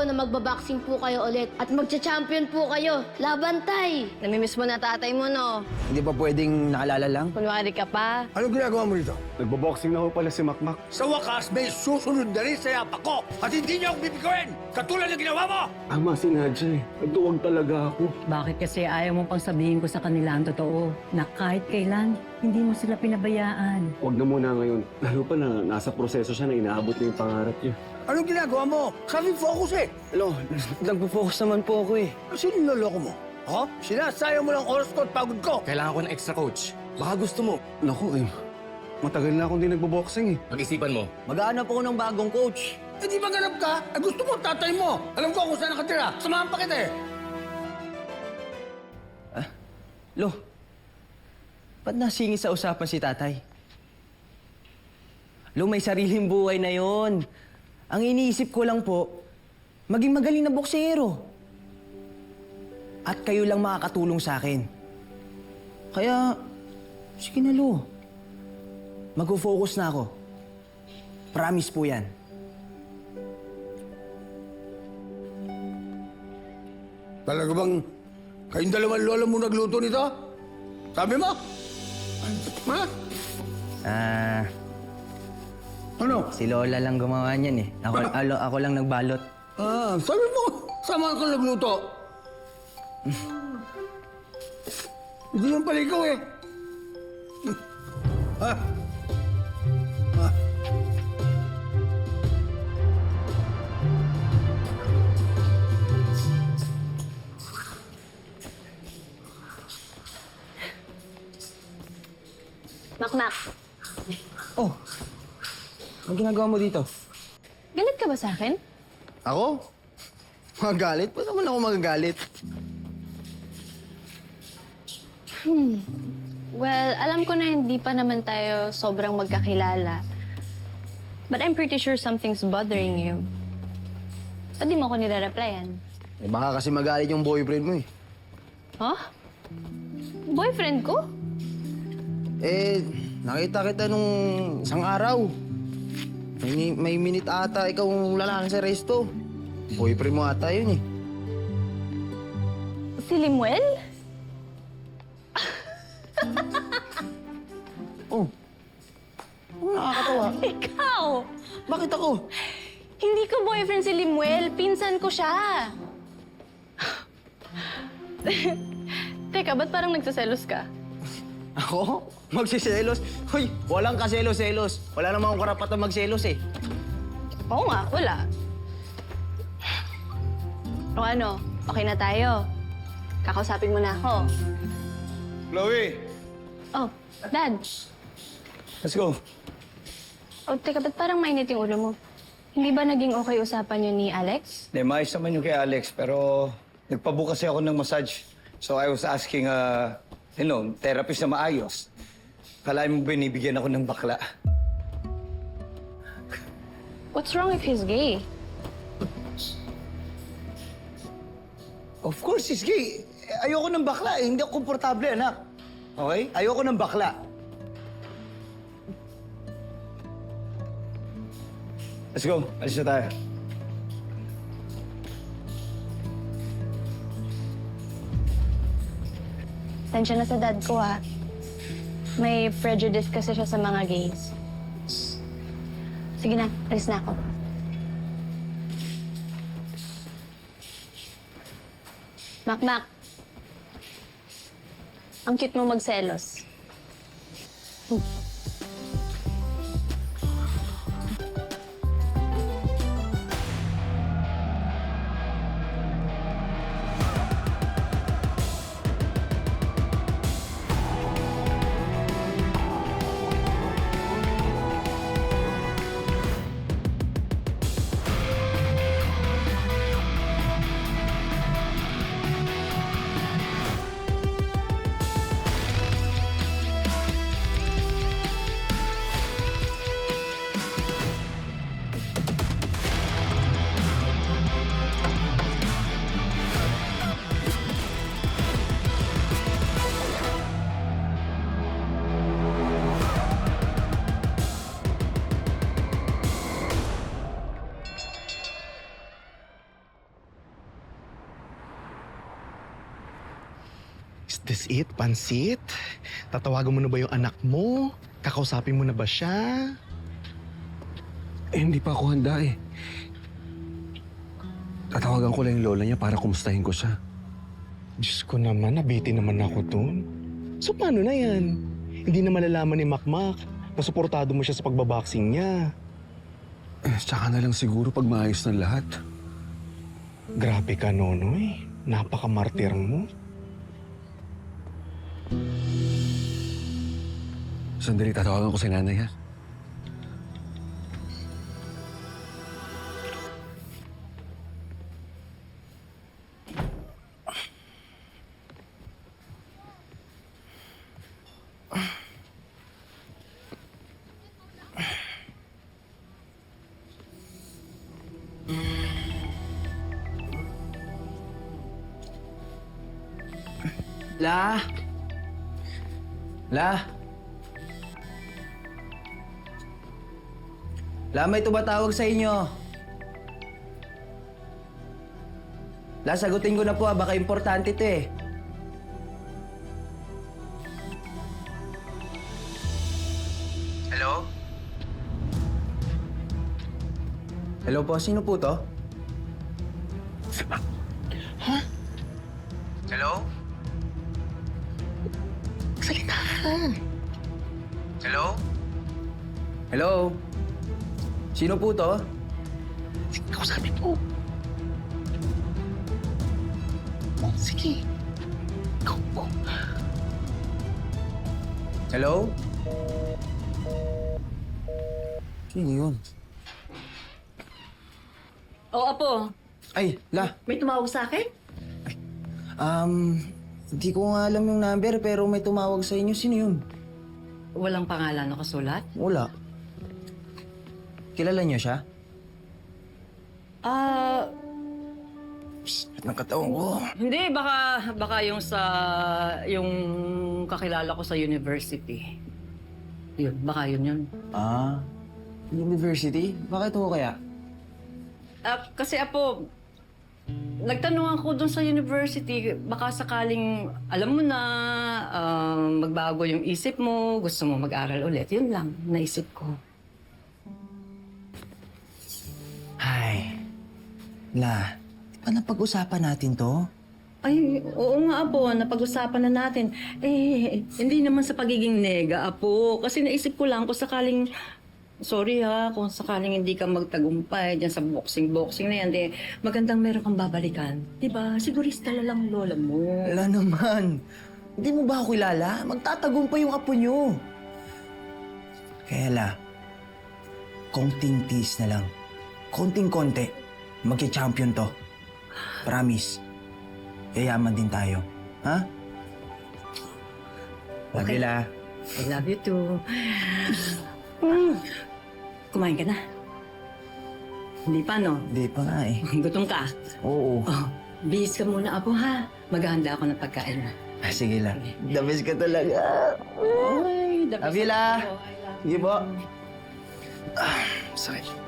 ko na magbaboxing po kayo ulit at magcha-champion po kayo. Laban, Tay! Namimiss mo na tatay mo, no? Hindi ba pwedeng nakaalala lang? Kunwari ka pa. Anong ginagawa mo rito? Nagbo-boxing na ho pala si Makmak. Sa wakas, may susunod na rin sa yapak ko at hindi niyo ako bibigawin! Katulad ng ginawa mo! Ama, sinadya eh. Nagduwag talaga ako. Bakit kasi ayaw mo pang sabihin ko sa kanila ang totoo na kahit kailan, hindi mo sila pinabayaan. Huwag na muna ngayon. Lalo pa na nasa proseso siya na inaabot na yung pangarap niya. Anong ginagawa mo? Sabi focus eh! Alo, nagpo-focus naman po ako eh. Sino niloloko mo? Ha? Sinasayang mo lang oras ko at pagod ko! Kailangan ko ng extra coach. Baka gusto mo. Naku eh, matagal na akong di nagbo-boxing eh. Pag-isipan mo. Mag-aanap ako ng bagong coach. Eh di ba ganap ka? Eh gusto mo tatay mo! Alam ko kung saan nakatira! Samahan pa kita eh! Lo, ba't nasingit sa usapan si tatay? Lo, may sariling buhay na yon. Ang iniisip ko lang po, maging magaling na boksero. At kayo lang makakatulong sa akin. Kaya, sige na Lo. Mag-focus na ako. Promise po yan. Talaga bang kayong dalawang lola mo nagluto nito? Sabi mo? Ha? Ano? Si Lola lang gumawa niyan eh. Ako lang nagbalot. Sabi mo, sama ka nagluto. Hindi yung pala ikaw eh. Ha? Ha? Makmak, Oh, ang ginagawa mo dito? galit ka ba sa akin? Ako? Magagalit? Ba't naman ako magagalit? Well, alam ko na hindi pa naman tayo sobrang magkakilala. But I'm pretty sure something's bothering you. Ba't di mo ako nire-replyan? Eh, baka kasi magalit yung boyfriend mo eh. Huh? Boyfriend ko? Eh, nakita kita nung isang araw. May minute ata ikaw lalaki sa resto. Boyfriend mo ata yun eh. Si Limuel? Oh. Ano nakakatawa? Ikaw! Bakit ako? Hindi ko boyfriend si Limuel. Pinsan ko siya. Teka, ba't parang nagsaselos ka? Ako? Magsiselos? Hoy, walang kaselos-selos. Wala namang akong karapatan magselos eh. Oo nga, wala. O ano, okay na tayo. Kakausapin mo na ako. Chloe! Oh, Dad. Let's go. Oh, teka, ba't parang mainit yung ulo mo? Hindi ba naging okay usapan niyo ni Alex? Hindi, maayos naman yung kay Alex, pero nagpabook kasi ako ng massage. So I was asking, therapist na maayos. Kalahin mo binibigyan ako ng bakla. What's wrong if he's gay? Of course, he's gay. Ayoko ng bakla eh. Hindi ako komportable, anak. Okay? Ayoko ng bakla. Let's go. Alis na tayo. Tensya na sa dad ko, ha? May prejudice kasi siya sa mga gays. Sige na, alis na ako. Makmak. Ang cute mo magselos. this it? Pansit? Tatawagan mo na ba yung anak mo? Kakausapin mo na ba siya? Hindi pa ako handa eh. Tatawagan ko lang yung lola niya para kumustahin ko siya. Diyos ko naman, nabiti naman ako dun. So paano na yan? Hindi na malalaman ni Makmak na suportado mo siya sa pagbaboxing niya. Tsaka na lang siguro pag maayos ng lahat. Grabe ka, Nonoy. Napaka-martir mo. Sandali, tatawagan ko si nanay ha. La! La! La, may tumatawag sa inyo. La, sagutin ko na po baka importante to eh. Hello? Hello po, sino po to? Hello? Salita ka. Hello? Hello? Sino po to? Sige, kausapin mo. Oh, sige. Ikaw po. Hello? Sino yun? Oo, Apo. Ay, La. May tumawag sa akin? Hindi ko nga alam yung number pero may tumawag sa inyo. Sino yun? Walang pangalan na kasulat? Wala. Kilala niyo siya? Psst, ng katawan ko. Hindi, baka yung kakilala ko sa university. Yun, baka yun. University? Bakit ho kaya? Kasi Apo, nagtanong ako doon sa university, baka sakaling, alam mo na, magbago yung isip mo, gusto mo mag-aral ulit. Yun lang, naisip ko. Ay, La, di ba napag-usapan natin to? Ay, oo nga, Apo, napag-usapan na natin. Hindi naman sa pagiging nega, Apo. Kasi naisip ko lang kung sakaling, sorry ha, kung sakaling hindi ka magtagumpay dyan sa boxing na yan, magandang meron kang babalikan. Diba? Sigurista na lang lola mo. Wala naman. Hindi mo ba ako kilala? Magtatagumpay yung apo nyo. Kaya La, konting tiis na lang. Konting-konti. Magki-champion to. Promise. Yayaman din tayo. Ha? Love Okay. you, La. I love you too. Kumain ka na? Hindi pa, no? Hindi pa nga eh. Gutom ka? Oo. Oh, bihis ka muna, Apo, ha? Maghahanda ako ng pagkain na. Sige, La. The best ka talaga. Ay, Love you, La. Sige po. Sakit.